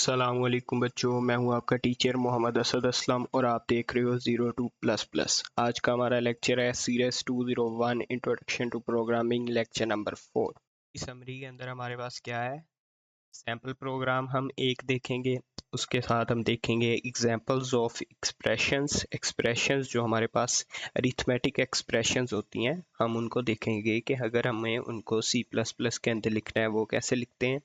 अस्सलामुअलैकुम बच्चों, मैं हूं आपका टीचर मोहम्मद असद असलम और आप देख रहे हो 02++। आज का हमारा लेक्चर है series 201 introduction to programming lecture number 4। इस समरी के अंदर हमारे पास क्या है, सैम्पल प्रोग्राम हम एक देखेंगे, उसके साथ हम देखेंगे एग्जांपल्स ऑफ एक्सप्रेशंस जो हमारे पास अरिथमेटिक एक्सप्रेशंस होती हैं, हम उनको देखेंगे कि अगर हमें उनको C++ के अंदर लिखना है वो कैसे लिखते हैं,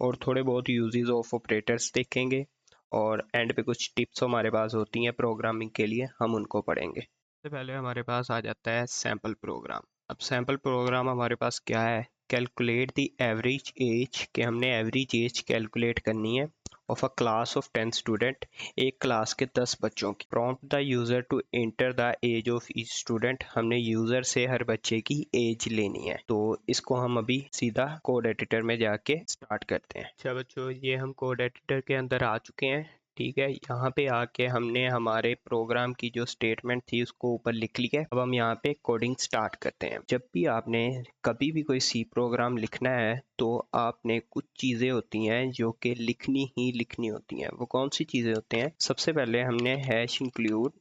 और थोड़े बहुत यूजेस ऑफ ऑपरेटर्स देखेंगे, और एंड पे कुछ टिप्स हमारे पास होती हैं प्रोग्रामिंग के लिए, हम उनको पढ़ेंगे। सबसे पहले हमारे पास आ जाता है सैम्पल प्रोग्राम। अब सैम्पल प्रोग्राम हमारे पास क्या है, कैलकुलेट द एवरेज एज, कि हमने एवरेज एज कैलकुलेट करनी है of a class of 10 student, एक क्लास के 10 बच्चों की। Prompt the user to enter the age of each student, हमने यूज़र से हर बच्चे की एज लेनी है। तो इसको हम अभी सीधा कोड एडिटर में जाके स्टार्ट करते हैं। अच्छा बच्चों, ये हम कोड एडिटर के अंदर आ चुके हैं। ठीक है, यहाँ पे आके हमने हमारे प्रोग्राम की जो स्टेटमेंट थी उसको ऊपर लिख लिया। अब हम यहाँ पे कोडिंग स्टार्ट करते हैं। जब भी आपने कभी भी कोई सी प्रोग्राम लिखना है तो आपने कुछ चीज़ें होती हैं जो कि लिखनी ही लिखनी होती हैं। वो कौन सी चीज़ें होती हैं, सबसे पहले हमने हैश इंक्लूड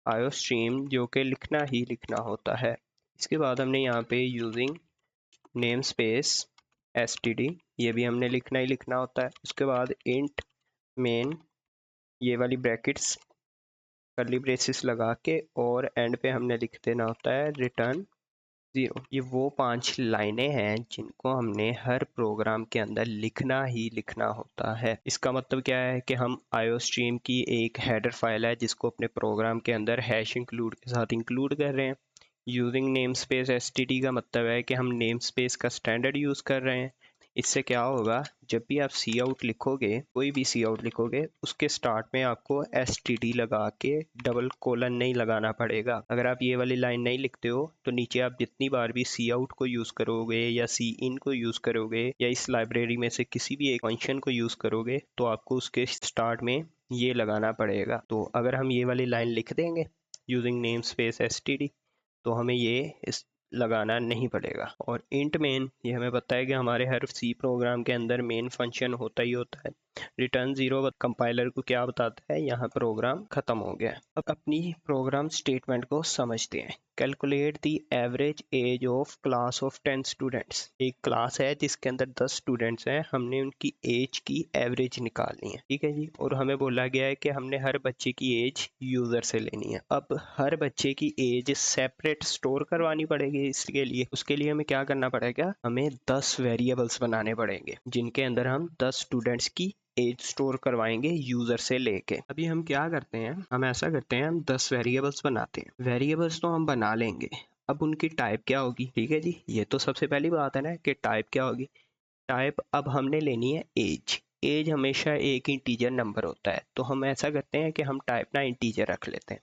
आयोस्ट्रीम जो कि लिखना ही लिखना होता है। इसके बाद हमने यहाँ पे यूजिंग नेम स्पेस std, ये भी हमने लिखना ही लिखना होता है। उसके बाद इंट मेन, ये वाली ब्रैकेट्स कर्ली ब्रेसिस लगा के, और एंड पे हमने लिख देना होता है रिटर्न 0। ये वो 5 लाइनें हैं जिनको हमने हर प्रोग्राम के अंदर लिखना ही लिखना होता है। इसका मतलब क्या है कि हम आयोस्ट्रीम की एक हेडर फाइल है जिसको अपने प्रोग्राम के अंदर हैश इंक्लूड के साथ इंक्लूड कर रहे हैं। यूजिंग नेम स्पेस std का मतलब है कि हम नेम स्पेस का स्टैंडर्ड यूज़ कर रहे हैं। इससे क्या होगा, जब भी आप सी आउट लिखोगे, कोई भी सी आउट लिखोगे, उसके स्टार्ट में आपको std लगा के डबल कोलन नहीं लगाना पड़ेगा। अगर आप ये वाली लाइन नहीं लिखते हो तो नीचे आप जितनी बार भी सी आउट को यूज़ करोगे या सी इन को यूज़ करोगे या इस लाइब्रेरी में से किसी भी एक फंक्शन को यूज़ करोगे तो आपको उसके स्टार्ट में ये लगाना पड़ेगा। तो अगर हम ये वाली लाइन लिख देंगे यूजिंग नेम स्पेस std तो हमें ये इस लगाना नहीं पड़ेगा। और इंट मेन, ये हमें पता है कि हमारे हर सी प्रोग्राम के अंदर मेन फंक्शन होता ही होता है। रिटर्न 0 कंपाइलर को क्या बताता है, यहाँ प्रोग्राम खत्म हो गया। अब अपनी प्रोग्राम स्टेटमेंट को समझते हैं। Calculate the average age of class of 10 students, एक क्लास है जिसके अंदर 10 स्टूडेंट्स हैं, हमने उनकी एज की एवरेज निकालनी है। ठीक है जी, और हमें बोला गया है कि हमने हर बच्चे की एज यूजर से लेनी है। अब हर बच्चे की एज सेपरेट स्टोर करवानी पड़ेगी। इसके लिए उसके लिए हमें क्या करना पड़ेगा, हमें 10 वेरिएबल्स बनाने पड़ेंगे जिनके अंदर हम 10 स्टूडेंट्स की एज स्टोर करवाएंगे यूजर से लेके। अभी हम क्या करते हैं, हम ऐसा करते हैं, हम 10 वेरिएबल्स बनाते हैं। वेरिएबल्स तो हम बना लेंगे, अब उनकी टाइप क्या होगी। ठीक है जी, ये तो सबसे पहली बात है ना कि टाइप क्या होगी। टाइप अब हमने लेनी है एज। एज हमेशा एक इंटीजर नंबर होता है, तो हम ऐसा करते हैं कि हम टाइप ना इंटीजर रख लेते हैं।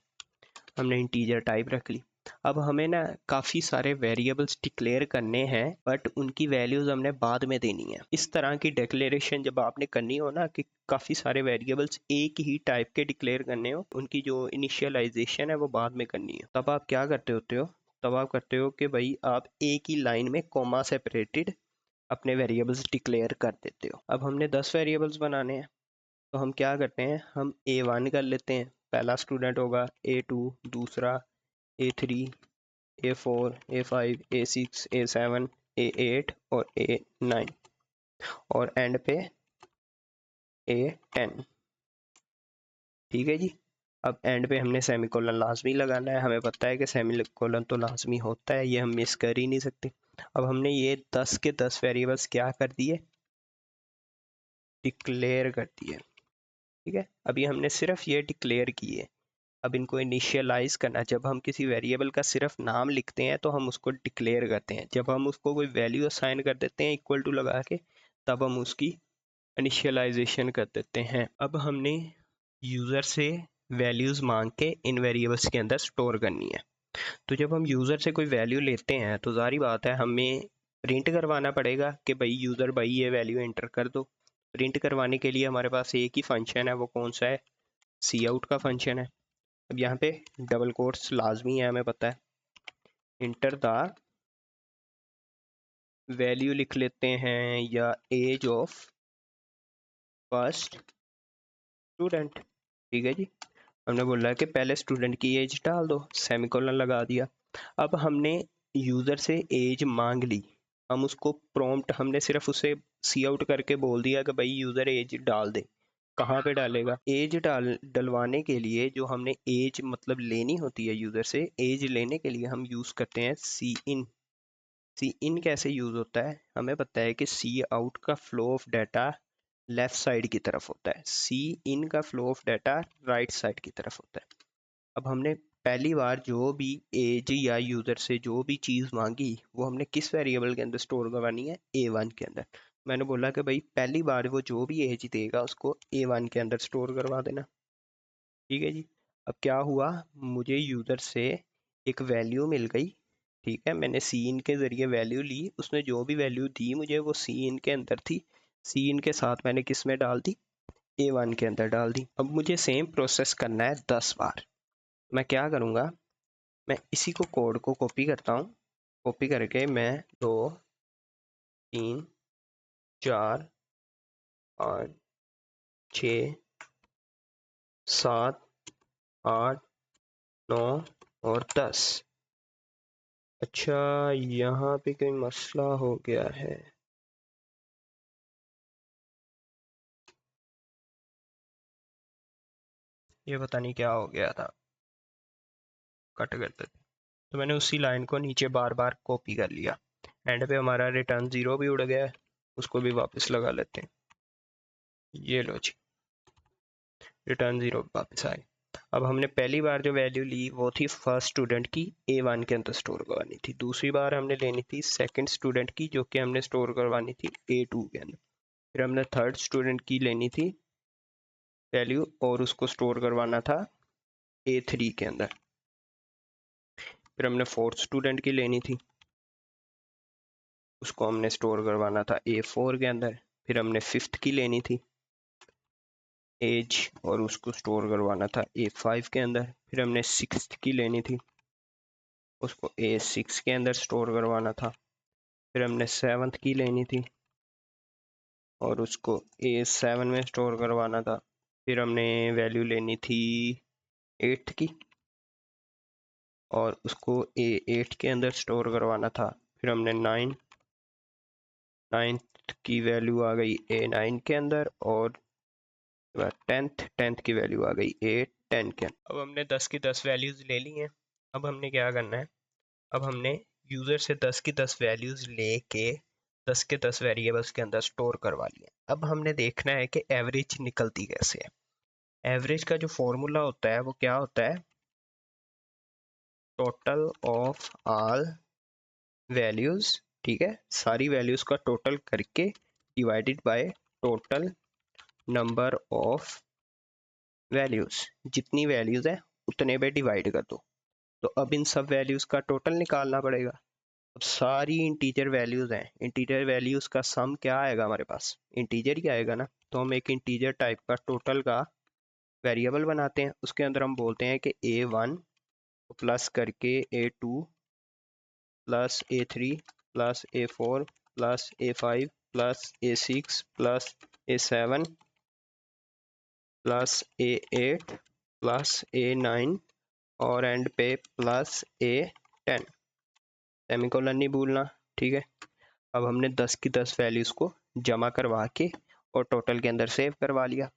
हमने इंटीजर टाइप रख ली। अब हमें ना काफ़ी सारे वेरिएबल्स डिक्लेयर करने हैं, बट उनकी वैल्यूज़ हमने बाद में देनी है। इस तरह की डिक्लेरेशन जब आपने करनी हो ना, कि काफ़ी सारे वेरिएबल्स एक ही टाइप के डिक्लेयर करने हो, उनकी जो इनिशियलाइजेशन है वो बाद में करनी है, तब आप क्या करते होते हो, तब आप करते हो कि भाई आप एक ही लाइन में कोमा सेपरेटेड अपने वेरिएबल्स डिक्लेयर कर देते हो। अब हमने 10 वेरिएबल्स बनाने हैं, तो हम क्या करते हैं, हम A1 कर लेते हैं, पहला स्टूडेंट होगा, A2 दूसरा, A3, A4, A5, A6, A7, A8 और A9, और एंड पे A10। ठीक है जी, अब एंड पे हमने सेमीकोलन लाजमी लगाना है। हमें पता है कि सेमीकोलन तो लाजमी होता है, ये हम मिस कर ही नहीं सकते। अब हमने ये 10 के 10 वेरिएबल्स क्या कर दिए, डिक्लेयर कर दिए। ठीक है, अभी हमने सिर्फ ये डिक्लेयर किए। अब इनको इनिशियलाइज करना, जब हम किसी वेरिएबल का सिर्फ नाम लिखते हैं तो हम उसको डिक्लेयर करते हैं, जब हम उसको कोई वैल्यू असाइन कर देते हैं इक्वल टू लगा के, तब हम उसकी इनिशियलाइजेशन कर देते हैं। अब हमने यूज़र से वैल्यूज़ मांग के इन वेरिएबल्स के अंदर स्टोर करनी है। तो जब हम यूज़र से कोई वैल्यू लेते हैं तो जारी बात है हमें प्रिंट करवाना पड़ेगा कि भाई यूज़र भाई ये वैल्यू एंटर कर दो। प्रिंट करवाने के लिए हमारे पास एक ही फंक्शन है, वो कौन सा है, सी आउट का फंक्शन है। अब यहाँ पे डबल कोट्स लाजमी है, हमें पता है। इंटर द वैल्यू लिख लेते हैं, या एज ऑफ फर्स्ट स्टूडेंट। ठीक है जी, हमने बोला कि पहले स्टूडेंट की एज डाल दो, सेमीकोलन लगा दिया। अब हमने यूज़र से एज मांग ली, हम उसको प्रॉम्प्ट हमने सिर्फ उसे सी आउट करके बोल दिया कि भाई यूज़र एज डाल दे। कहाँ पे डालेगा? एज डलवाने के लिए जो हमने एज मतलब लेनी होती है यूज़र से, एज लेने के लिए हम यूज़ करते हैं सी इन। सी इन कैसे यूज़ होता है? हमें पता है कि सी आउट का flow of data left side की तरफ होता है, सी इन का flow of data right side की तरफ होता है। अब हमने पहली बार जो भी एज या यूज़र से जो भी चीज़ मांगी वो हमने किस वेरिएबल के अंदर स्टोर करवानी है? A1 के अंदर। मैंने बोला कि भाई पहली बार वो जो भी एज देगा उसको A1 के अंदर स्टोर करवा देना। ठीक है जी, अब क्या हुआ, मुझे यूज़र से एक वैल्यू मिल गई। ठीक है, मैंने सी इन के ज़रिए वैल्यू ली, उसने जो भी वैल्यू दी मुझे वो सी इन के अंदर थी। सी इन के साथ मैंने किस में डाल दी? A1 के अंदर डाल दी। अब मुझे सेम प्रोसेस करना है 10 बार। मैं क्या करूँगा, मैं इसी को कोड को कॉपी करता हूँ। कॉपी करके मैं 2 3 4 5 6 7 8 9 और 10। अच्छा, यहाँ पे कोई मसला हो गया है। ये पता नहीं क्या हो गया था, कट करते थे। तो मैंने उसी लाइन को नीचे बार बार कॉपी कर लिया। एंड पे हमारा रिटर्न 0 भी उड़ गया है, उसको भी वापस लगा लेते हैं। ये लो जी, रिटर्न 0 वापस आए। अब हमने पहली बार जो वैल्यू ली वो थी फर्स्ट स्टूडेंट की, A1 के अंदर स्टोर करवानी थी। दूसरी बार हमने लेनी थी सेकंड स्टूडेंट की, जो कि हमने स्टोर करवानी थी A2 के अंदर। फिर हमने थर्ड स्टूडेंट की लेनी थी वैल्यू और उसको स्टोर करवाना था A3 के अंदर। फिर हमने फोर्थ स्टूडेंट की लेनी थी, उसको हमने स्टोर करवाना था A4 के अंदर। फिर हमने फिफ्थ की लेनी थी एज और उसको स्टोर करवाना था A5 के अंदर। फिर हमने सिक्स्थ की लेनी थी, उसको A6 के अंदर स्टोर करवाना था। फिर हमने सेवन्थ की लेनी थी और उसको A7 में स्टोर करवाना था। फिर हमने वैल्यू लेनी थी एट्थ की और उसको A8 के अंदर स्टोर करवाना था। फिर हमने नाइन्थ की वैल्यू आ गई A9 के अंदर और टेंथ की वैल्यू आ गई A10 के अंदर। अब हमने 10 की 10 वैल्यूज़ ले ली हैं। अब हमने क्या करना है, अब हमने यूज़र से 10 की 10 वैल्यूज़ लेके 10 के 10 वेरिएबल्स के अंदर स्टोर करवा लिए। अब हमने देखना है कि एवरेज निकलती कैसे है। एवरेज का जो फॉर्मूला होता है वो क्या होता है? Total of all values. ठीक है, सारी वैल्यूज़ का टोटल करके divided by total number of values. जितनी वैल्यूज़ है उतने पे डिवाइड कर दो। तो अब इन सब वैल्यूज़ का टोटल निकालना पड़ेगा। अब सारी इंटीजर वैल्यूज़ हैं, इंटीजर वैल्यूज़ का सम क्या आएगा हमारे पास? इंटीजर ही आएगा ना। तो हम एक इंटीजर टाइप का टोटल का वेरिएबल बनाते हैं, उसके अंदर हम बोलते हैं कि A1 प्लस करके A2 plus A3 plus A4 plus A5 plus A6 plus A7 plus A8 plus A9 और एंड पे प्लस A10। सेमीकोलन नहीं भूलना। ठीक है, अब हमने 10 की 10 वैल्यूज़ को जमा करवा के और टोटल के अंदर सेव करवा लिया।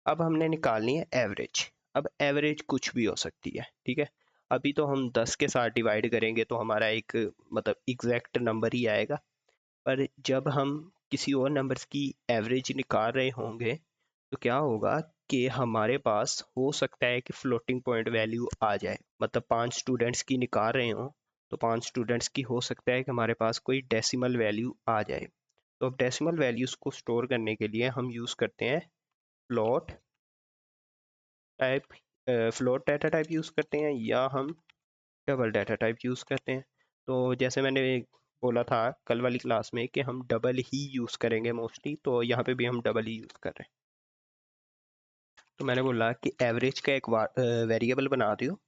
अब हमने निकालनी है एवरेज। अब एवरेज कुछ भी हो सकती है। ठीक है, अभी तो हम 10 के साथ डिवाइड करेंगे तो हमारा एक मतलब एग्जैक्ट नंबर ही आएगा, पर जब हम किसी और नंबर्स की एवरेज निकाल रहे होंगे तो क्या होगा कि हमारे पास हो सकता है कि फ्लोटिंग पॉइंट वैल्यू आ जाए। मतलब 5 स्टूडेंट्स की निकाल रहे हों तो 5 स्टूडेंट्स की हो सकता है कि हमारे पास कोई डेसिमल वैल्यू आ जाए। तो अब डेसिमल वैल्यूज़ को स्टोर करने के लिए हम यूज़ करते हैं float type, float data type use करते हैं या हम डबल डाटा टाइप यूज़ करते हैं। तो जैसे मैंने बोला था कल वाली क्लास में कि हम डबल ही यूज़ करेंगे मोस्टली, तो यहाँ पे भी हम डबल ही यूज़ कर रहे हैं। तो मैंने बोला कि एवरेज का एक वेरिएबल बना दियो।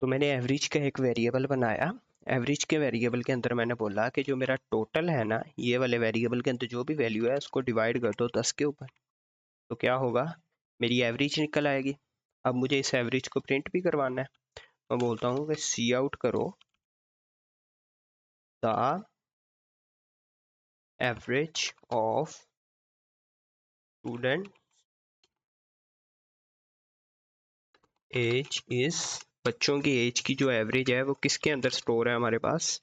तो मैंने एवरेज का एक वेरिएबल बनाया। एवरेज के वेरिएबल के अंदर मैंने बोला कि जो मेरा टोटल है ना, ये वाले वेरिएबल के अंदर जो भी वैल्यू है उसको डिवाइड कर दो 10 के ऊपर। तो क्या होगा, मेरी एवरेज निकल आएगी। अब मुझे इस एवरेज को प्रिंट भी करवाना है। मैं बोलता हूँ कि सी आउट करो the average of student age is, बच्चों की एज की जो एवरेज है वो किसके अंदर स्टोर है हमारे पास,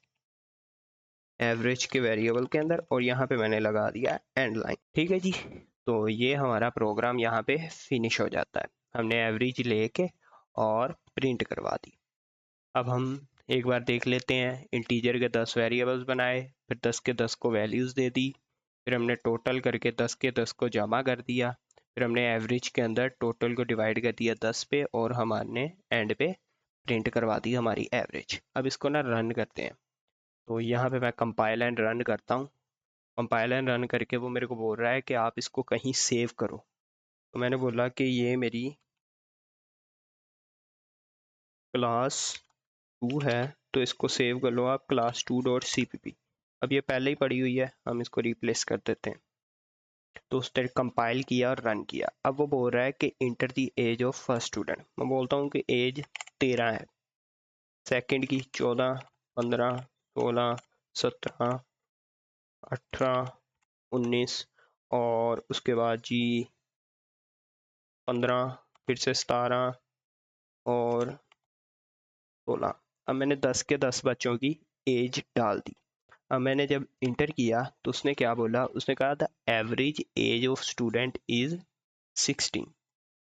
एवरेज के वेरिएबल के अंदर, और यहाँ पे मैंने लगा दिया एंड लाइन। ठीक है जी, तो ये हमारा प्रोग्राम यहाँ पे फिनिश हो जाता है। हमने एवरेज लेके और प्रिंट करवा दी। अब हम एक बार देख लेते हैं। इंटीजर के 10 वेरिएबल्स बनाए, फिर 10 के 10 को वैल्यूज़ दे दी, फिर हमने टोटल करके 10 के 10 को जमा कर दिया, फिर हमने एवरेज के अंदर टोटल को डिवाइड कर दिया 10 पे, और हमने एंड पे प्रिंट करवा दी हमारी एवरेज। अब इसको ना रन करते हैं। तो यहाँ पे मैं कंपाइल एंड रन करता हूँ। कंपाइल एंड रन करके वो मेरे को बोल रहा है कि आप इसको कहीं सेव करो। तो मैंने बोला कि ये मेरी क्लास 2 है, तो इसको सेव कर लो आप class 2.cpp। अब ये पहले ही पड़ी हुई है, हम इसको रिप्लेस कर देते हैं। तो उसने कंपाइल किया और रन किया। अब वो बोल रहा है कि enter the age of first student. मैं बोलता हूँ कि एज 13 है, सेकंड की 14, 15, 16, 17, 18, 19, और उसके बाद जी 15, फिर से 17 और 16। अब मैंने 10 के 10 बच्चों की एज डाल दी। अब मैंने जब इंटर किया तो उसने क्या बोला, उसने कहा the average age of student is 16।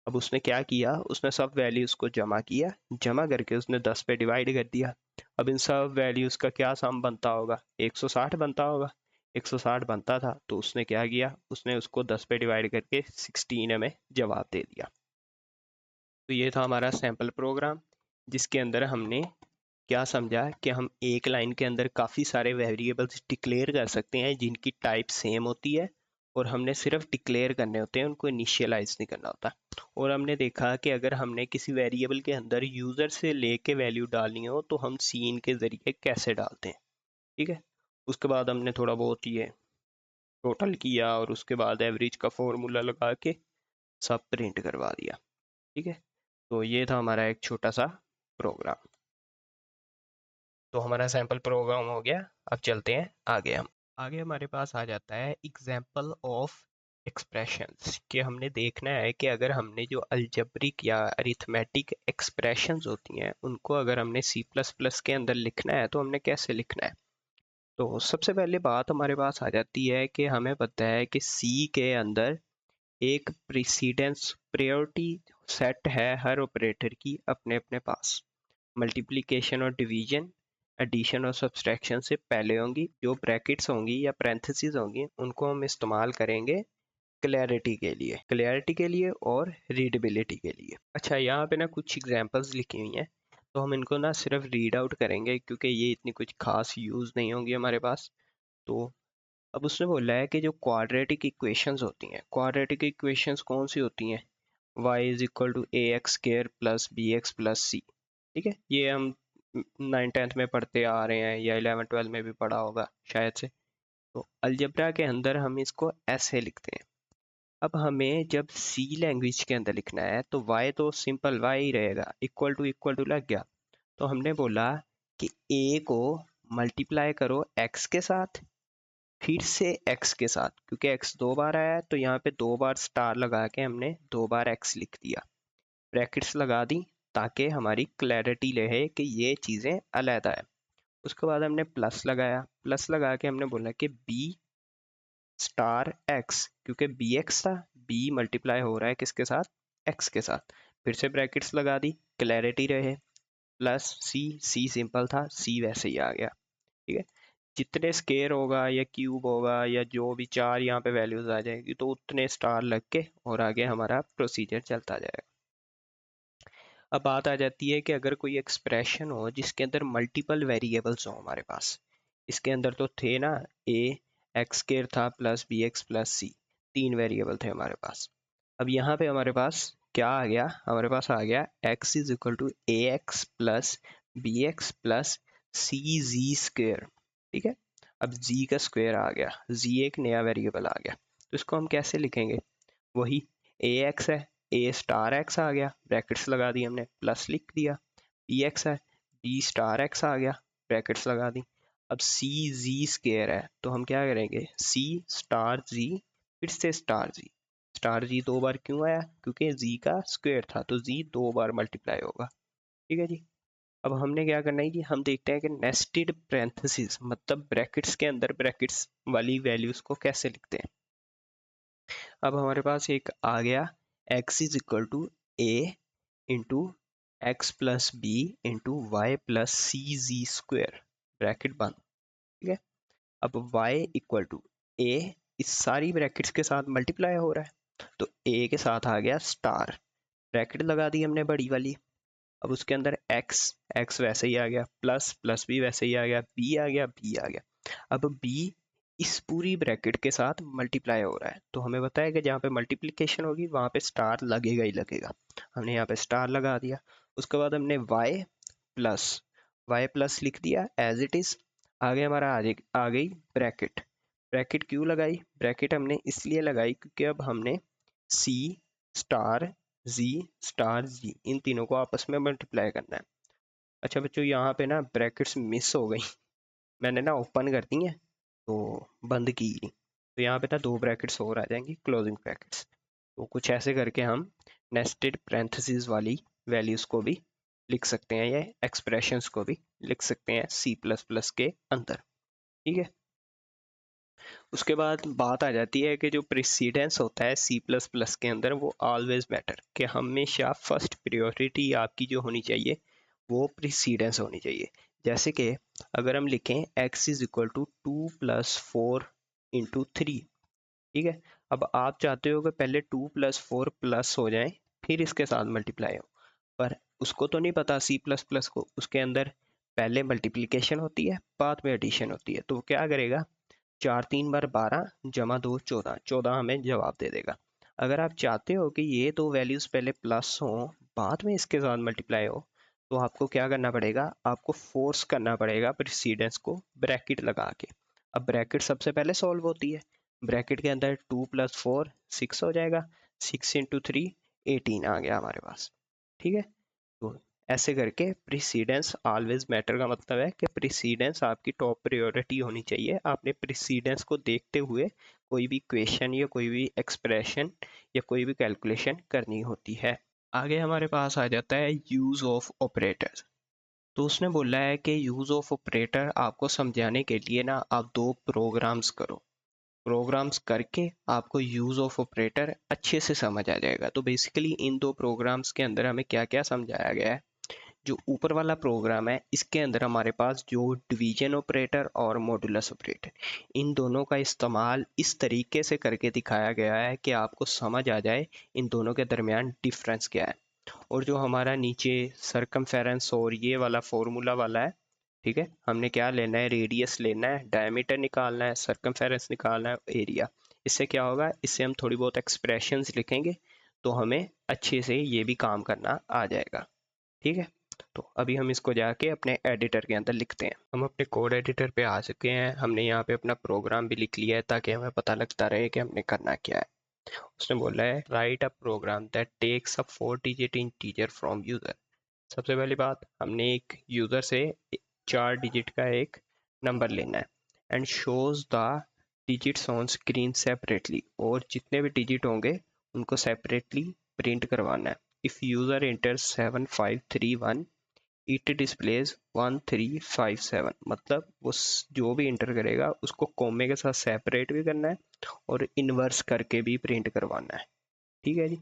अब उसने क्या किया, उसने सब वैल्यूज़ को जमा किया, जमा करके उसने 10 पे डिवाइड कर दिया। अब इन सब वैल्यूज़ का क्या सम बनता होगा, 160 बनता होगा। 160 बनता था, तो उसने क्या किया, उसने उसको 10 पे डिवाइड करके 16 हमें जवाब दे दिया। तो ये था हमारा सैम्पल प्रोग्राम, जिसके अंदर हमने क्या समझा कि हम एक लाइन के अंदर काफ़ी सारे वेरिएबल्स डिक्लेयर कर सकते हैं जिनकी टाइप सेम होती है, और हमने सिर्फ डिक्लेयर करने होते हैं, उनको इनिशियलाइज नहीं करना होता। और हमने देखा कि अगर हमने किसी वेरिएबल के अंदर यूज़र से लेके वैल्यू डालनी हो तो हम सीन के ज़रिए कैसे डालते हैं। ठीक है, उसके बाद हमने थोड़ा बहुत ये टोटल किया, और उसके बाद एवरेज का फॉर्मूला लगा के सब प्रिंट करवा दिया। ठीक है, तो ये था हमारा एक छोटा सा प्रोग्राम। तो हमारा सैम्पल प्रोग्राम हो गया। अब चलते हैं आगे। हम आगे हमारे पास आ जाता है एग्जाम्पल ऑफ एक्सप्रेशंस, कि हमने देखना है कि अगर हमने जो अलजेब्रिक या अरिथमेटिक एक्सप्रेशंस होती हैं उनको अगर हमने सी प्लस प्लस के अंदर लिखना है तो हमने कैसे लिखना है। तो सबसे पहले बात हमारे पास आ जाती है कि हमें पता है कि सी के अंदर एक प्रीसीडेंस प्रायोरिटी सेट है हर ऑपरेटर की अपने अपने पास। मल्टीप्लिकेशन और डिवीजन, एडिशन और सब्सट्रैक्शन से पहले होंगी। जो ब्रैकेट्स होंगी या पैरेंथेसिस होंगी उनको हम इस्तेमाल करेंगे क्लैरिटी के लिए और रीडेबिलिटी के लिए। अच्छा, यहाँ पे ना कुछ एग्जांपल्स लिखी हुई हैं, तो हम इनको ना सिर्फ रीड आउट करेंगे क्योंकि ये इतनी कुछ खास यूज़ नहीं होंगी हमारे पास। तो अब उसने बोला है कि जो क्वाड्रेटिक इक्वेशंस होती हैं, क्वाड्रेटिक इक्वेशंस कौन सी होती हैं, y is equal to A X square plus B x plus C. ठीक है, ये हम 9th 10th में पढ़ते आ रहे हैं, या 11th 12th में भी पढ़ा होगा शायद से। तो अलजेब्रा के अंदर हम इसको ऐसे लिखते हैं। अब हमें जब सी लैंग्वेज के अंदर लिखना है तो y तो सिंपल y ही रहेगा, इक्वल टू लग गया। तो हमने बोला कि a को मल्टीप्लाई करो x के साथ, फिर से x के साथ, क्योंकि x 2 बार आया है तो यहाँ पे 2 बार स्टार लगा के हमने 2 बार x लिख दिया, ब्रैकेट्स लगा दी, ताकि हमारी क्लैरिटी रहे कि ये चीज़ें अलग है। उसके बाद हमने प्लस लगाया, प्लस लगा के हमने बोला कि b स्टार x, क्योंकि बी एक्स था, b मल्टीप्लाई हो रहा है किसके साथ, x के साथ। फिर से ब्रैकेट्स लगा दी, क्लैरिटी रहे, प्लस c सिंपल था, c वैसे ही आ गया। ठीक है, जितने स्केयर होगा या क्यूब होगा या जो भी चार यहाँ पे वैल्यूज आ जाएगी तो उतने स्टार लग के और आगे हमारा प्रोसीजर चलता जाएगा। अब बात आ जाती है कि अगर कोई एक्सप्रेशन हो जिसके अंदर मल्टीपल वेरिएबल्स हो हमारे पास, इसके अंदर तो थे ना, ए एक्स स्केयर था प्लस बी एक्स प्लस सी, 3 वेरिएबल थे हमारे पास। अब यहाँ पे हमारे पास क्या आ गया, हमारे पास आ गया x is equal to A x plus B x plus c g square. ठीक है, अब z का स्क्वायर आ गया, z एक नया वेरिएबल आ गया, तो इसको हम कैसे लिखेंगे, वही ए एक्स है, ए स्टार एक्स आ गया, ब्रैकेट्स लगा दी हमने, प्लस लिख दिया। बी एक्स है, बी स्टार एक्स आ गया, ब्रैकेट्स लगा दी। अब सी जी स्क्वायर है, तो हम क्या करेंगे, सी स्टार जी फिर से स्टार जी। स्टार जी 2 बार क्यों आया, क्योंकि जी का स्क्वायर था, तो जी 2 बार मल्टीप्लाई होगा। ठीक है जी। अब हमने क्या करना है कि हम देखते हैं कि नेस्टेड पैरेंथेसिस मतलब ब्रैकेट्स के अंदर ब्रैकेट्स वाली वैल्यूज को कैसे लिखते हैं। अब हमारे पास एक आ गया x is equal to a into x plus b into y plus c g square, bracket बंद। ठीक है। अब y इक्वल टू ए, इस सारी ब्रैकेट्स के साथ मल्टीप्लाई हो रहा है, तो a के साथ आ गया स्टार, ब्रैकेट लगा दी हमने बड़ी वाली। अब उसके अंदर x वैसे ही आ गया, प्लस प्लस भी वैसे ही आ गया, b आ गया, b आ गया। अब b इस पूरी ब्रैकेट के साथ मल्टीप्लाई हो रहा है, तो हमें बताया कि जहाँ पे मल्टीप्लिकेशन होगी वहाँ पे स्टार लगेगा ही लगेगा। हमने यहाँ पे स्टार लगा दिया। उसके बाद हमने y प्लस लिख दिया एज इट इज। आगे हमारा आ गई ब्रैकेट। ब्रैकेट क्यों लगाई, ब्रैकेट हमने इसलिए लगाई क्योंकि अब हमने c स्टार जी स्टार जी इन तीनों को आपस में मल्टीप्लाई करना है। अच्छा बच्चों, यहाँ पे ना ब्रैकेट्स मिस हो गई, मैंने ना ओपन कर दी है तो बंद की नहीं, तो यहाँ पे ना 2 ब्रैकेट्स और आ जाएंगी क्लोजिंग ब्रैकेट्स। तो कुछ ऐसे करके हम नेस्टेड पैरेंथेसिस वाली वैल्यूज को भी लिख सकते हैं, या एक्सप्रेशंस को भी लिख सकते हैं सी प्लस प्लस के अंदर। ठीक है। उसके बाद बात आ जाती है कि जो प्रेसिडेंस होता है सी प्लस प्लस के अंदर वो ऑलवेज मैटर, कि हमेशा फर्स्ट प्रायोरिटी आपकी जो होनी चाहिए वो प्रेसिडेंस होनी चाहिए। जैसे कि अगर हम लिखें x is equal to 2 plus 4 into 3। ठीक है। अब आप चाहते हो कि पहले 2 प्लस 4 प्लस हो जाए फिर इसके साथ मल्टीप्लाई हो, पर उसको तो नहीं पता सी प्लस प्लस को, उसके अंदर पहले मल्टीप्लिकेशन होती है बाद में एडिशन होती है, तो वो क्या करेगा, 4 3 बार 12 जमा 2 14, 14 हमें जवाब दे देगा। अगर आप चाहते हो कि ये दो वैल्यूज पहले प्लस हो बाद में इसके साथ मल्टीप्लाई हो, तो आपको क्या करना पड़ेगा, आपको फोर्स करना पड़ेगा प्रेसिडेंस को ब्रैकेट लगा के। अब ब्रैकेट सबसे पहले सॉल्व होती है, ब्रैकेट के अंदर 2 प्लस 4 6 हो जाएगा, 6 इंटू 3 18 आ गया हमारे पास। ठीक है। तो ऐसे करके प्रीसीडेंस ऑलवेज मैटर का मतलब है कि प्रीसीडेंस आपकी टॉप प्रायोरिटी होनी चाहिए। आपने प्रीसीडेंस को देखते हुए कोई भी क्वेश्चन या कोई भी एक्सप्रेशन या कोई भी कैलकुलेशन करनी होती है। आगे हमारे पास आ जाता है यूज ऑफ ऑपरेटर। तो उसने बोला है कि यूज ऑफ ऑपरेटर आपको समझाने के लिए ना आप 2 प्रोग्राम्स करो, प्रोग्राम्स करके आपको यूज ऑफ ऑपरेटर अच्छे से समझ आ जाएगा। तो बेसिकली इन 2 प्रोग्राम्स के अंदर हमें क्या क्या समझाया गया है। जो ऊपर वाला प्रोग्राम है इसके अंदर हमारे पास जो डिवीजन ऑपरेटर और मॉडुलस ऑपरेटर, इन दोनों का इस्तेमाल इस तरीके से करके दिखाया गया है कि आपको समझ आ जाए इन दोनों के दरमियान डिफरेंस क्या है। और जो हमारा नीचे सरकमफेरेंस और ये वाला फॉर्मूला वाला है, ठीक है, हमने क्या लेना है, रेडियस लेना है, डायमीटर निकालना है, सरकमफेरेंस निकालना है, एरिया। इससे क्या होगा, इससे हम थोड़ी बहुत एक्सप्रेशंस लिखेंगे तो हमें अच्छे से ये भी काम करना आ जाएगा। ठीक है। तो अभी हम इसको जाके अपने एडिटर के अंदर लिखते हैं। हम अपने कोड एडिटर पे आ चुके हैं, हमने यहाँ पे अपना प्रोग्राम भी लिख लिया है ताकि हमें पता लगता रहे कि हमने करना क्या है। उसने बोला है write a program that takes a 4 digit integer from user. सबसे पहली बात, हमने एक यूजर से 4 डिजिट का एक नंबर लेना है and shows the digits on screen separately, और जितने भी डिजिट होंगे उनको सेपरेटली प्रिंट करवाना है। If user enters 7531 it displays 1357, मतलब वो जो भी इंटर करेगा उसको कोमे के साथ सेपरेट भी करना है और इन्वर्स करके भी प्रिंट करवाना है। ठीक है जी।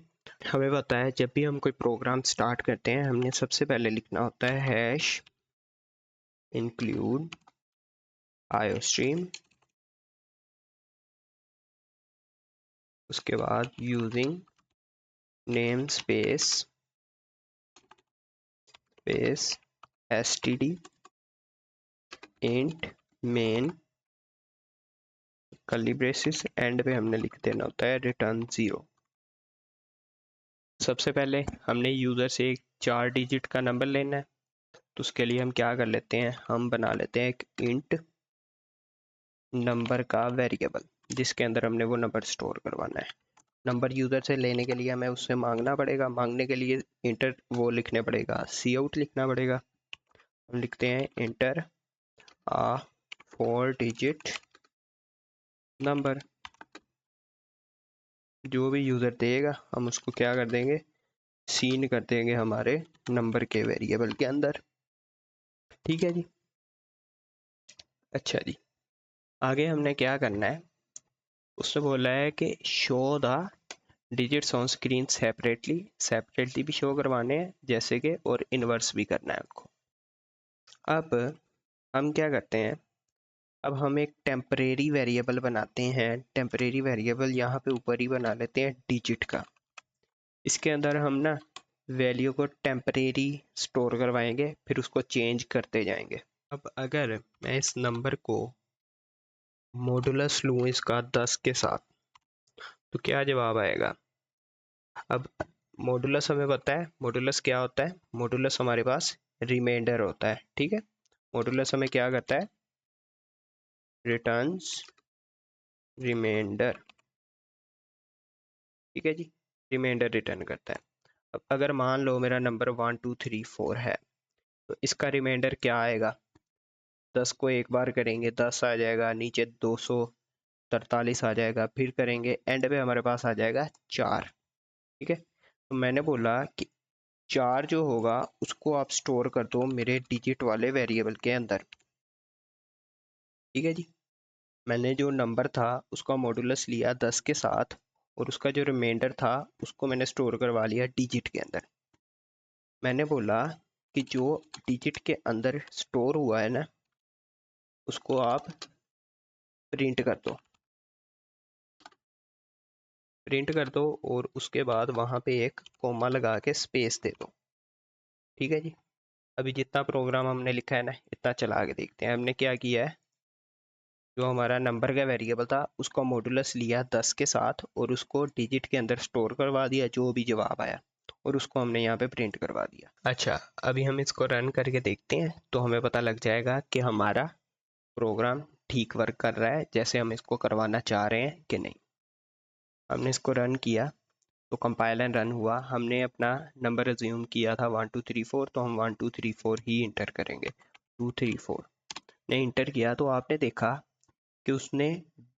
हमें पता है जब भी हम कोई प्रोग्राम स्टार्ट करते हैं हमने सबसे पहले लिखना होता है हैश इंक्लूड आईओस्ट्रीम, उसके बाद using name space std int main curly braces, and पे हमने लिख देना होता है रिटर्न 0। सबसे पहले हमने यूजर से एक 4 डिजिट का नंबर लेना है, तो उसके लिए हम क्या कर लेते हैं, हम बना लेते हैं एक इंट नंबर का वेरिएबल जिसके अंदर हमने वो नंबर स्टोर करवाना है। नंबर यूज़र से लेने के लिए हमें उससे मांगना पड़ेगा, मांगने के लिए इंटर वो लिखने पड़ेगा, सी आउट लिखना पड़ेगा। हम लिखते हैं इंटर आ 4 डिजिट नंबर। जो भी यूज़र देगा हम उसको क्या कर देंगे, सीन कर देंगे हमारे नंबर के वेरिएबल के अंदर। ठीक है जी। अच्छा जी, आगे हमने क्या करना है, उससे बोला है कि show the digits on screen separately भी शो करवाने हैं जैसे कि, और इन्वर्स भी करना है उनको। अब हम क्या करते हैं, अब हम एक टेम्परेरी वेरिएबल बनाते हैं। टेम्परेरी वेरिएबल यहाँ पे ऊपर ही बना लेते हैं डिजिट का। इसके अंदर हम ना वैल्यू को टेम्परेरी स्टोर करवाएंगे, फिर उसको चेंज करते जाएंगे। अब अगर मैं इस नंबर को मॉडुलस लूँ इसका 10 के साथ, तो क्या जवाब आएगा। अब मॉडुलस हमें पता है, मॉडुलस क्या होता है, मॉडुलस हमारे पास रिमाइंडर होता है। ठीक है, मॉडुलस हमें क्या करता है, रिटर्न्स रिमाइंडर। ठीक है जी, रिमाइंडर रिटर्न करता है। अब अगर मान लो मेरा नंबर 1 2 3 4 है, तो इसका रिमाइंडर क्या आएगा, 10 को एक बार करेंगे 10 आ जाएगा, नीचे 243 आ जाएगा, फिर करेंगे एंड पे हमारे पास आ जाएगा 4। ठीक है, तो मैंने बोला कि 4 जो होगा उसको आप स्टोर कर दो मेरे डिजिट वाले वेरिएबल के अंदर। ठीक है जी, मैंने जो नंबर था उसका मॉडुलस लिया 10 के साथ, और उसका जो रिमाइंडर था उसको मैंने स्टोर करवा लिया डिजिट के अंदर। मैंने बोला कि जो डिजिट के अंदर स्टोर हुआ है ना, उसको आप प्रिंट कर दो, प्रिंट कर दो, और उसके बाद वहाँ पे एक कोमा लगा के स्पेस दे दो। ठीक है जी, अभी जितना प्रोग्राम हमने लिखा है ना, इतना चला के देखते हैं। हमने क्या किया है, जो हमारा नंबर का वेरिएबल था उसका मॉडुलस लिया 10 के साथ, और उसको डिजिट के अंदर स्टोर करवा दिया जो भी जवाब आया, और उसको हमने यहाँ पे प्रिंट करवा दिया। अच्छा, अभी हम इसको रन करके देखते हैं, तो हमें पता लग जाएगा कि हमारा प्रोग्राम ठीक वर्क कर रहा है जैसे हम इसको करवाना चाह रहे हैं कि नहीं। हमने इसको रन किया तो कंपाइल एंड रन हुआ, हमने अपना नंबर अज्यूम किया था 1 2 3 4, तो हम 1 2 3 4 ही इंटर करेंगे। 2 3 4 ने इंटर किया तो आपने देखा कि उसने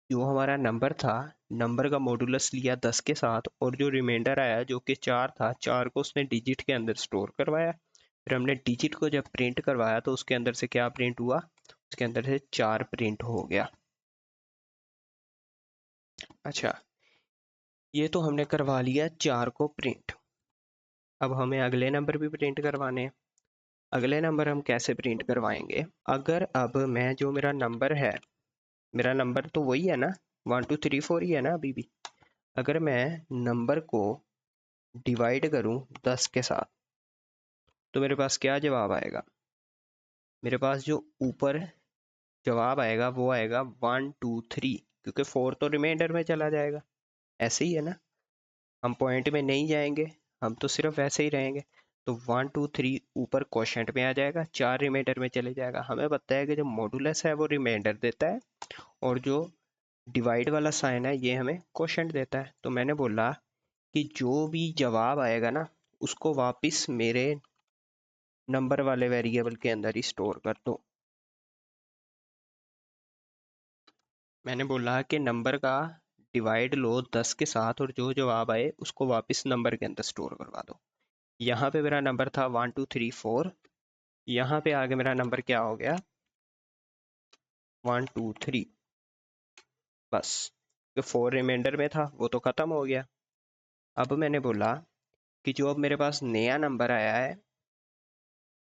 जो हमारा नंबर था, नंबर का मॉडुलस लिया 10 के साथ, और जो रिमाइंडर आया जो कि 4 था, 4 को उसने डिजिट के अंदर स्टोर करवाया। फिर हमने डिजिट को जब प्रिंट करवाया तो उसके अंदर से क्या प्रिंट हुआ, उसके अंदर से 4 प्रिंट हो गया। अच्छा, ये तो हमने करवा लिया 4 को प्रिंट। अब हमें अगले नंबर भी प्रिंट करवाने हैं। अगले नंबर हम कैसे प्रिंट करवाएंगे, अगर अब मैं जो मेरा नंबर है, मेरा नंबर तो वही है ना, 1 2 3 4 ही है ना अभी भी। अगर मैं नंबर को डिवाइड करूं 10 के साथ, तो मेरे पास क्या जवाब आएगा, मेरे पास जो ऊपर जवाब आएगा वो आएगा 1 2 3, क्योंकि 4 तो रिमाइंडर में चला जाएगा। ऐसे ही है ना, हम पॉइंट में नहीं जाएंगे, हम तो सिर्फ ऐसे ही रहेंगे। तो 1 2 3 ऊपर क्वोशंट में आ जाएगा, 4 रिमाइंडर में चले जाएगा। हमें पता है कि जो मॉडुलस है वो रिमाइंडर देता है, और जो डिवाइड वाला साइन है ये हमें क्वोशंट देता है। तो मैंने बोला कि जो भी जवाब आएगा ना, उसको वापस मेरे नंबर वाले वेरिएबल के अंदर ही स्टोर कर दो। मैंने बोला कि नंबर का डिवाइड लो 10 के साथ, और जो जवाब आए उसको वापस नंबर के अंदर स्टोर करवा दो। यहाँ पे मेरा नंबर था 1 2 3 4, यहाँ पे आगे मेरा नंबर क्या हो गया, 1 2 3। बस, जो 4 रिमाइंडर में था वो तो ख़त्म हो गया। अब मैंने बोला कि जो अब मेरे पास नया नंबर आया है,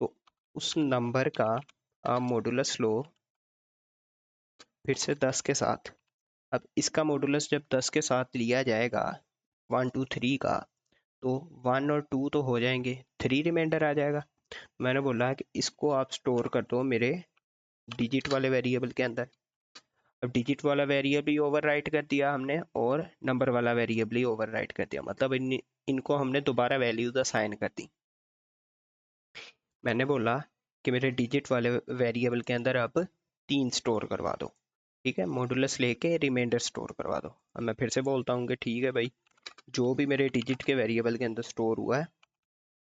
तो उस नंबर का मॉडुलस लो फिर से 10 के साथ। अब इसका मॉडुलस जब 10 के साथ लिया जाएगा 1 2 3 का, तो 1 और 2 तो हो जाएंगे, 3 रिमाइंडर आ जाएगा। मैंने बोला कि इसको आप स्टोर कर दो मेरे डिजिट वाले वेरिएबल के अंदर। अब डिजिट वाला वेरिएबल ही ओवरराइट कर दिया हमने, और नंबर वाला वेरिएबल ही ओवरराइट कर दिया, मतलब इनको हमने दोबारा वैल्यूज असाइन कर दी। मैंने बोला कि मेरे डिजिट वाले वेरिएबल के अंदर अब 3 स्टोर करवा दो। ठीक है, मॉडुलस लेके रिमाइंडर स्टोर करवा दो। अब मैं फिर से बोलता हूँ कि ठीक है भाई, जो भी मेरे डिजिट के वेरिएबल के अंदर स्टोर हुआ है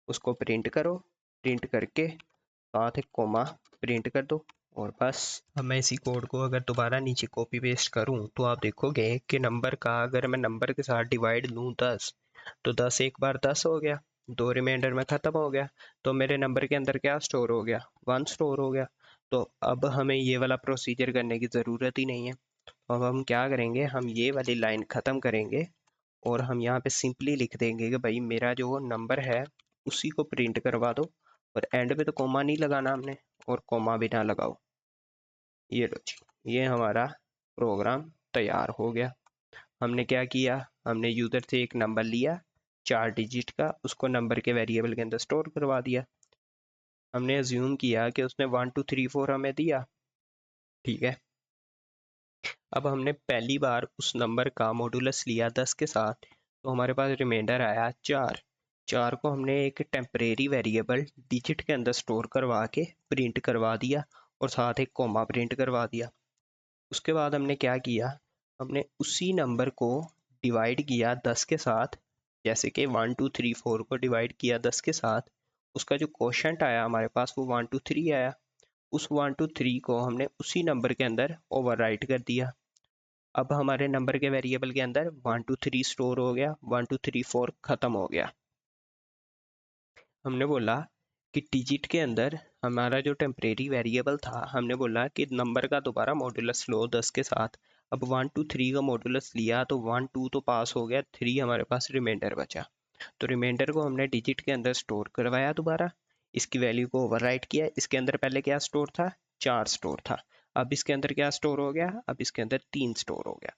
उसको प्रिंट करो, प्रिंट करके साथ एक कोमा प्रिंट कर दो और बस। अब मैं इसी कोड को अगर दोबारा नीचे कॉपी पेस्ट करूं तो आप देखोगे कि नंबर का अगर मैं नंबर के साथ डिवाइड लूं 10 तो 10 एक बार 10 हो गया, 2 रिमाइंडर में ख़त्म हो गया, तो मेरे नंबर के अंदर क्या स्टोर हो गया, 1 स्टोर हो गया। तो अब हमें ये वाला प्रोसीजर करने की ज़रूरत ही नहीं है। अब हम क्या करेंगे, हम ये वाली लाइन ख़त्म करेंगे और हम यहाँ पे सिंपली लिख देंगे कि भाई मेरा जो नंबर है उसी को प्रिंट करवा दो, और एंड पे तो कोमा नहीं लगाना हमने, और कोमा भी ना लगाओ। ये लो जी, ये हमारा प्रोग्राम तैयार हो गया। हमने क्या किया, हमने यूज़र से एक नंबर लिया 4 डिजिट का, उसको नंबर के वेरिएबल के अंदर स्टोर करवा दिया। हमने अज्यूम किया कि उसने 1 2 3 4 हमें दिया, ठीक है। अब हमने पहली बार उस नंबर का मॉडुलस लिया 10 के साथ, तो हमारे पास रिमाइंडर आया 4। 4 को हमने एक टेम्परेरी वेरिएबल डिजिट के अंदर स्टोर करवा के प्रिंट करवा दिया और साथ एक कोमा प्रिंट करवा दिया। उसके बाद हमने क्या किया, हमने उसी नंबर को डिवाइड किया 10 के साथ, जैसे कि 1 2 3 4 को डिवाइड किया 10 के साथ, उसका जो क्वोशंट आया हमारे पास वो 1 2 3 आया। उस 1 2 3 को हमने उसी नंबर के अंदर ओवरराइट कर दिया। अब हमारे नंबर के वेरिएबल के अंदर 1 2 3 स्टोर हो गया, 1 2 3 4 खत्म हो गया। हमने बोला कि डिजिट के अंदर हमारा जो टेम्परेरी वेरिएबल था, हमने बोला कि नंबर का दोबारा मॉडुलस लो 10 के साथ। अब 1 2 3 का मॉडुलस लिया तो 1 2 तो पास हो गया, 3 हमारे पास रिमाइंडर बचा। तो रिमाइंडर को हमने डिजिट के अंदर स्टोर करवाया दोबारा, इसकी वैल्यू को ओवरराइट किया। इसके अंदर पहले क्या स्टोर था, 4 स्टोर था। अब इसके अंदर क्या स्टोर हो गया, अब इसके अंदर 3 स्टोर हो गया।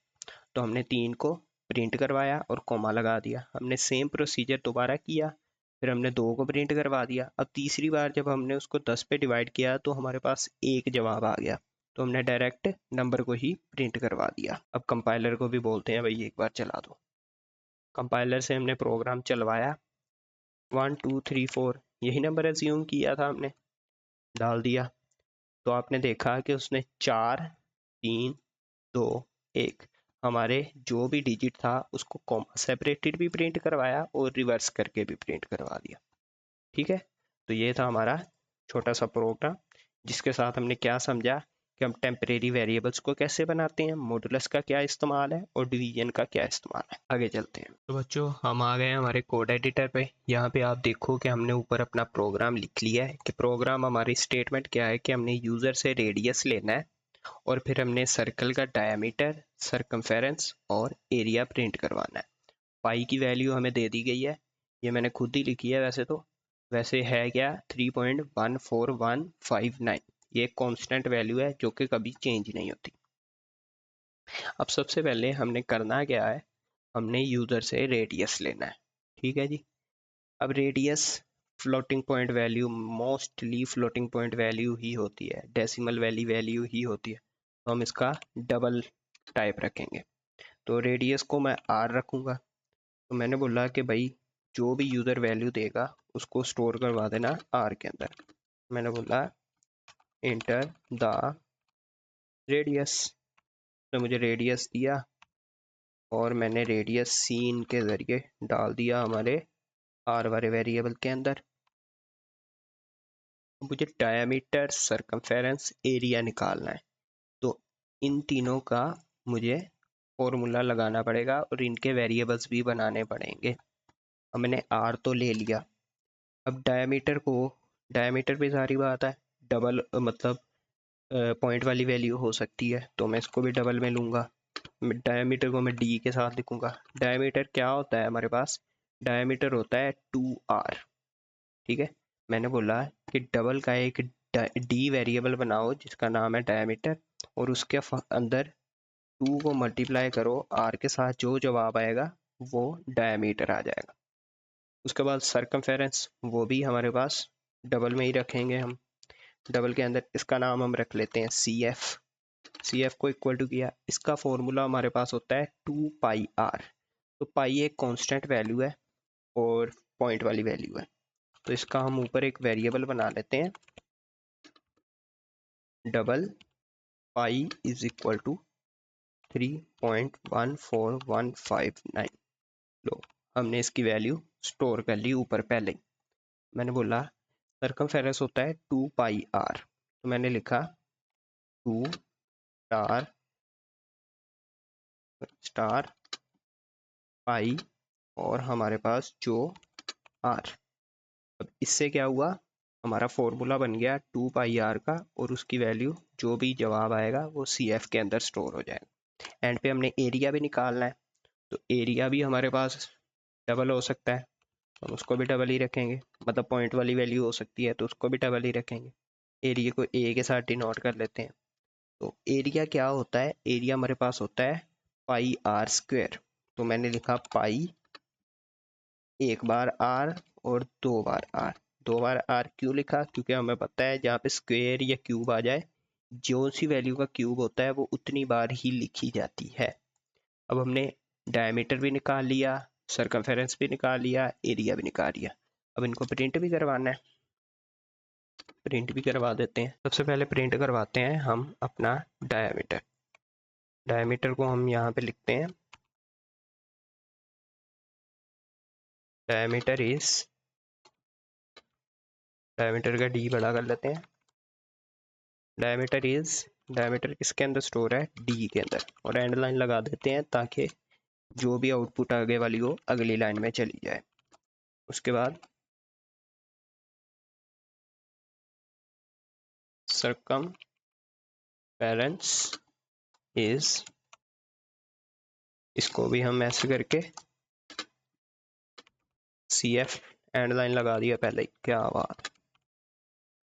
तो हमने 3 को प्रिंट करवाया और कॉमा लगा दिया। हमने सेम प्रोसीजर दोबारा किया, फिर हमने 2 को प्रिंट करवा दिया। अब तीसरी बार जब हमने उसको 10 पे डिवाइड किया तो हमारे पास एक जवाब आ गया, तो हमने डायरेक्ट नंबर को ही प्रिंट करवा दिया। अब कंपाइलर को भी बोलते हैं भाई एक बार चला दो। कंपाइलर से हमने प्रोग्राम चलवाया, 1 2 3 4 यही नंबर एज्यूम किया था हमने, डाल दिया। तो आपने देखा कि उसने 4 3 2 1 हमारे जो भी डिजिट था उसको कॉमा सेपरेटेड भी प्रिंट करवाया और रिवर्स करके भी प्रिंट करवा दिया, ठीक है। तो ये था हमारा छोटा सा प्रोग्राम, जिसके साथ हमने क्या समझा कि हम टेम्परेरी वेरिएबल्स को कैसे बनाते हैं, मॉडुलस का क्या इस्तेमाल है और डिवीजन का क्या इस्तेमाल है। आगे चलते हैं। तो बच्चों हम आ गए हमारे कोड एडिटर पे। यहाँ पे आप देखो कि हमने ऊपर अपना प्रोग्राम लिख लिया है कि प्रोग्राम हमारी स्टेटमेंट क्या है कि हमने यूज़र से रेडियस लेना है और फिर हमने सर्कल का डायमीटर, सरकमफेरेंस और एरिया प्रिंट करवाना है। पाई की वैल्यू हमें दे दी गई है, ये मैंने खुद ही लिखी है वैसे तो, वैसे है क्या 3.14159, ये एक कांस्टेंट वैल्यू है जो कि कभी चेंज नहीं होती। अब सबसे पहले हमने करना क्या है, हमने यूज़र से रेडियस लेना है, ठीक है जी। अब radius floating point value, mostly floating point value ही होती है, डेसिमल वैल्यू ही होती है, तो हम इसका डबल टाइप रखेंगे। तो रेडियस को मैं आर रखूँगा। तो मैंने बोला कि भाई जो भी यूज़र वैल्यू देगा उसको स्टोर करवा देना आर के अंदर। मैंने बोला इंटर द रेडियस, तो मुझे रेडियस दिया और मैंने रेडियस सीन के ज़रिए डाल दिया हमारे आर वाले वेरिएबल के अंदर। मुझे डायमीटर, सरकमफेरेंस, एरिया निकालना है, तो इन तीनों का मुझे फॉर्मूला लगाना पड़ेगा और इनके वेरिएबल्स भी बनाने पड़ेंगे। हमने आर तो ले लिया, अब डायमीटर को, डायमीटर पे सारी बात है, डबल मतलब पॉइंट वाली वैल्यू हो सकती है, तो मैं इसको भी डबल में लूँगा। डायमीटर को मैं डी के साथ लिखूँगा। डायमीटर क्या होता है हमारे पास, डायमीटर होता है 2r, ठीक है। मैंने बोला कि डबल का एक डी वेरिएबल बनाओ जिसका नाम है डायमीटर, और उसके अंदर 2 को मल्टीप्लाई करो आर के साथ, जो जवाब आएगा वो डायमीटर आ जाएगा। उसके बाद सरकमफेरेंस, वो भी हमारे पास डबल में ही रखेंगे हम। डबल के अंदर इसका नाम हम रख लेते हैं सी एफ। सी एफ को इक्वल टू किया, इसका फॉर्मूला हमारे पास होता है 2 पाई आर। तो पाई एक कांस्टेंट वैल्यू है और पॉइंट वाली वैल्यू है, तो इसका हम ऊपर एक वेरिएबल बना लेते हैं, double pi is equal to 3.14159। लो हमने इसकी वैल्यू स्टोर कर ली ऊपर पहले ही। मैंने बोला सर्कमफेरेंस होता है 2πr, तो मैंने लिखा 2 स्टार पाई और हमारे पास जो आर। अब इससे क्या हुआ, हमारा फॉर्मूला बन गया 2πr का और उसकी वैल्यू जो भी जवाब आएगा वो CF के अंदर स्टोर हो जाएगा। एंड पे हमने एरिया भी निकालना है, तो एरिया भी हमारे पास डबल हो सकता है, हम उसको भी डबल ही रखेंगे, मतलब पॉइंट वाली वैल्यू हो सकती है तो उसको भी डबल ही रखेंगे। एरिया को ए के साथ डिनोट कर लेते हैं। तो एरिया क्या होता है, एरिया हमारे पास होता है πr²। तो मैंने लिखा पाई, एक बार आर और 2 बार आर। 2 बार आर क्यों लिखा, क्योंकि हमें पता है जहाँ पे स्क्वेयर या क्यूब आ जाए, जो सी वैल्यू का क्यूब होता है वो उतनी बार ही लिखी जाती है। अब हमने डायमीटर भी निकाल लिया, सर्कमफेरेंस भी निकाल लिया, एरिया भी निकाल लिया। अब इनको प्रिंट भी करवाना है, प्रिंट भी करवा देते हैं। सबसे पहले प्रिंट करवाते हैं हम अपना डायमीटर। डायमीटर को हम यहाँ पे लिखते हैं डायमीटर इज, डायमीटर का डी बड़ा कर लेते हैं, डायमीटर इज, डायमीटर किसके अंदर स्टोर है, डी के अंदर, और एंड लाइन लगा देते हैं ताकि जो भी आउटपुट आगे वाली हो अगली लाइन में चली जाए। उसके बाद सर्कमफेरेंस इज, इसको भी हम ऐसे करके CF एंड लाइन लगा दिया पहले ही, क्या बात,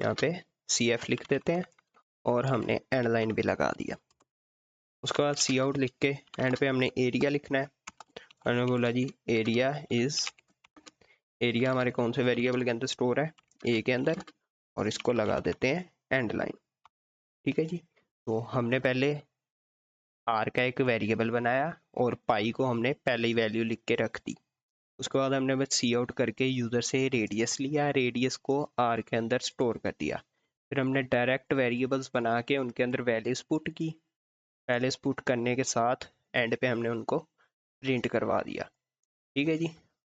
यहाँ पे CF लिख देते हैं और हमने एंड लाइन भी लगा दिया। उसके बाद सी आउट लिख के एंड पे हमने एरिया लिखना है। हमने बोला जी एरिया इज, एरिया हमारे कौन से वेरिएबल के अंदर स्टोर है, ए के अंदर, और इसको लगा देते हैं एंड लाइन। ठीक है जी, तो हमने पहले आर का एक वेरिएबल बनाया और पाई को हमने पहले ही वैल्यू लिख के रख दी। उसके बाद हमने बस सी आउट करके यूज़र से रेडियस लिया, रेडियस को आर के अंदर स्टोर कर दिया। फिर हमने डायरेक्ट वेरिएबल्स बना के उनके अंदर वैल्यूज पुट की, वैल्यूज पुट करने के साथ एंड पे हमने उनको प्रिंट करवा दिया। ठीक है जी,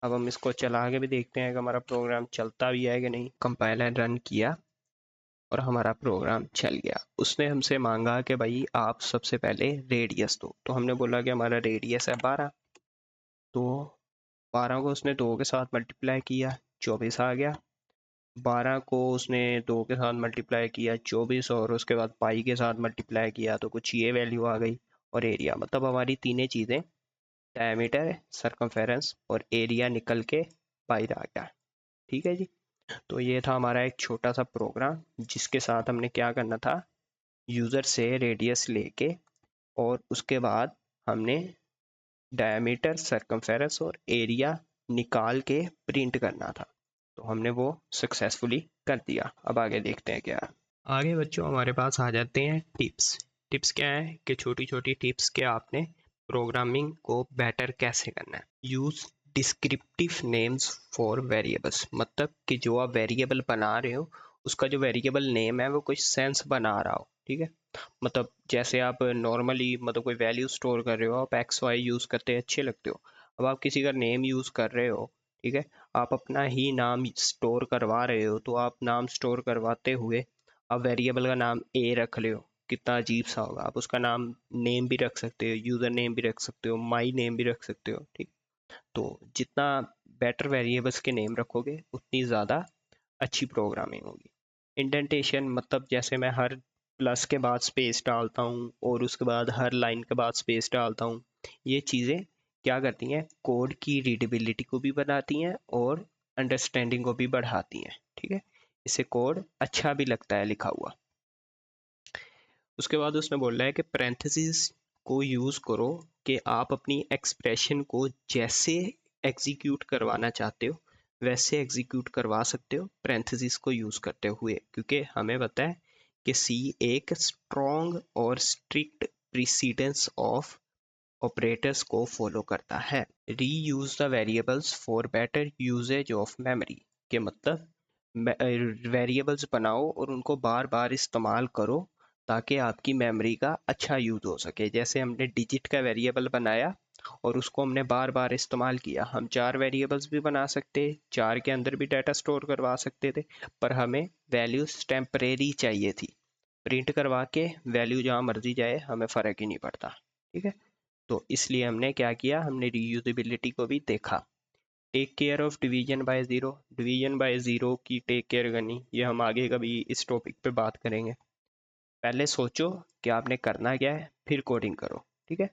अब हम इसको चला के भी देखते हैं कि हमारा प्रोग्राम चलता भी है कि नहीं। कंपाइलर रन किया और हमारा प्रोग्राम चल गया। उसने हमसे मांगा कि भाई आप सबसे पहले रेडियस दो, तो हमने बोला कि हमारा रेडियस है 12, तो 12 को उसने 2 के साथ मल्टीप्लाई किया, 24 आ गया। 12 को उसने 2 के साथ मल्टीप्लाई किया 24, और उसके बाद पाई के साथ मल्टीप्लाई किया तो कुछ ये वैल्यू आ गई। और एरिया, मतलब हमारी तीनों चीज़ें, डायमीटर, सर्कमफेरेंस और एरिया निकल के बाहर आ गया। ठीक है जी, तो ये था हमारा एक छोटा सा प्रोग्राम जिसके साथ हमने क्या करना था, यूज़र से रेडियस लेके और उसके बाद हमने डायमीटर, सर्कमफेरेंस और एरिया निकाल के प्रिंट करना था। तो हमने वो सक्सेसफुली कर दिया। अब आगे देखते हैं क्या। आगे बच्चों हमारे पास आ जाते हैं टिप्स। टिप्स क्या है कि छोटी छोटी टिप्स के आपने प्रोग्रामिंग को बेटर कैसे करना है। Use descriptive names for variables, मतलब कि जो आप वेरिएबल बना रहे हो उसका जो वेरिएबल नेम है वो कोई सेंस बना रहा हो। ठीक है, मतलब जैसे आप नॉर्मली मतलब कोई वैल्यू स्टोर कर रहे हो, आप एक्स वाई यूज़ करते अच्छे लगते हो। अब आप किसी का नेम यूज़ कर रहे हो, ठीक है, आप अपना ही नाम स्टोर करवा रहे हो, तो आप नाम स्टोर करवाते हुए आप वेरिएबल का नाम ए रख ले हो, कितना अजीब सा होगा। आप उसका नाम नेम भी रख सकते हो, यूज़र नेम भी रख सकते हो, माई नेम भी रख सकते हो। ठीक, तो जितना बेटर वेरिएबल्स के नेम रखोगे उतनी ज़्यादा अच्छी प्रोग्रामिंग होगी। इंडेंटेशन, मतलब जैसे मैं हर प्लस के बाद स्पेस डालता हूँ और उसके बाद हर लाइन के बाद स्पेस डालता हूँ, ये चीज़ें क्या करती हैं, कोड की रीडेबिलिटी को भी बढ़ाती हैं और अंडरस्टैंडिंग को भी बढ़ाती हैं। ठीक है, इससे कोड अच्छा भी लगता है लिखा हुआ। उसके बाद उसने बोला है कि पैरेंथेसिस को यूज़ करो कि आप अपनी एक्सप्रेशन को जैसे एग्जीक्यूट करवाना चाहते हो वैसे एग्जीक्यूट करवा सकते हो पैरेंथेसिस को यूज़ करते हुए, क्योंकि हमें पता है कि सी एक स्ट्रॉन्ग और स्ट्रिक्ट प्रीसीडेंस ऑफ ऑपरेटर्स को फॉलो करता है। Reuse the variables for better usage of memory, के मतलब वेरिएबल्स बनाओ और उनको बार बार इस्तेमाल करो ताकि आपकी मेमोरी का अच्छा यूज़ हो सके। जैसे हमने डिजिट का वेरिएबल बनाया और उसको हमने बार बार इस्तेमाल किया। हम 4 वेरिएबल्स भी बना सकते, 4 के अंदर भी डाटा स्टोर करवा सकते थे, पर हमें वैल्यूज टेम्परेरी चाहिए थी। प्रिंट करवा के वैल्यू जहाँ मर्जी जाए, हमें फ़र्क ही नहीं पड़ता। ठीक है, तो इसलिए हमने क्या किया, हमने रीयूजेबिलिटी को भी देखा। Take care of division by zero, division by zero की टेक केयर करनी, ये हम आगे कभी इस टॉपिक पे बात करेंगे। पहले सोचो कि आपने करना क्या है, फिर कोडिंग करो। ठीक है,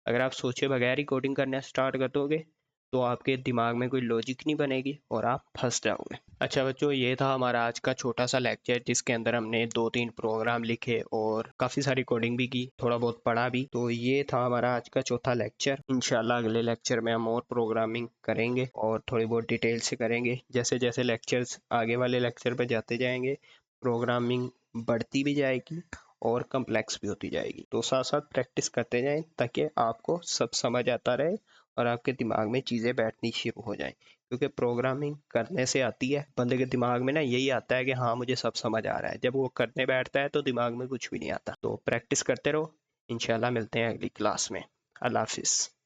अगर आप सोचे बगैर ही कोडिंग करना स्टार्ट कर दोगे तो आपके दिमाग में कोई लॉजिक नहीं बनेगी और आप फंस जाओगे। अच्छा बच्चों, ये था हमारा आज का छोटा सा लेक्चर, जिसके अंदर हमने 2-3 प्रोग्राम लिखे और काफ़ी सारी कोडिंग भी की, थोड़ा बहुत पढ़ा भी। तो ये था हमारा आज का चौथा लेक्चर। इंशाल्लाह अगले लेक्चर में हम और प्रोग्रामिंग करेंगे और थोड़ी बहुत डिटेल से करेंगे। जैसे जैसे लेक्चर्स आगे वाले लेक्चर पर जाते जाएंगे, प्रोग्रामिंग बढ़ती भी जाएगी और कम्प्लेक्स भी होती जाएगी। तो साथ साथ प्रैक्टिस करते जाएं ताकि आपको सब समझ आता रहे और आपके दिमाग में चीज़ें बैठनी शुरू हो जाएं। क्योंकि प्रोग्रामिंग करने से आती है, बंदे के दिमाग में ना यही आता है कि हाँ मुझे सब समझ आ रहा है। जब वो करने बैठता है तो दिमाग में कुछ भी नहीं आता। तो प्रैक्टिस करते रहो, इंशाल्लाह मिलते हैं अगली क्लास में। अल्लाह हाफिज़।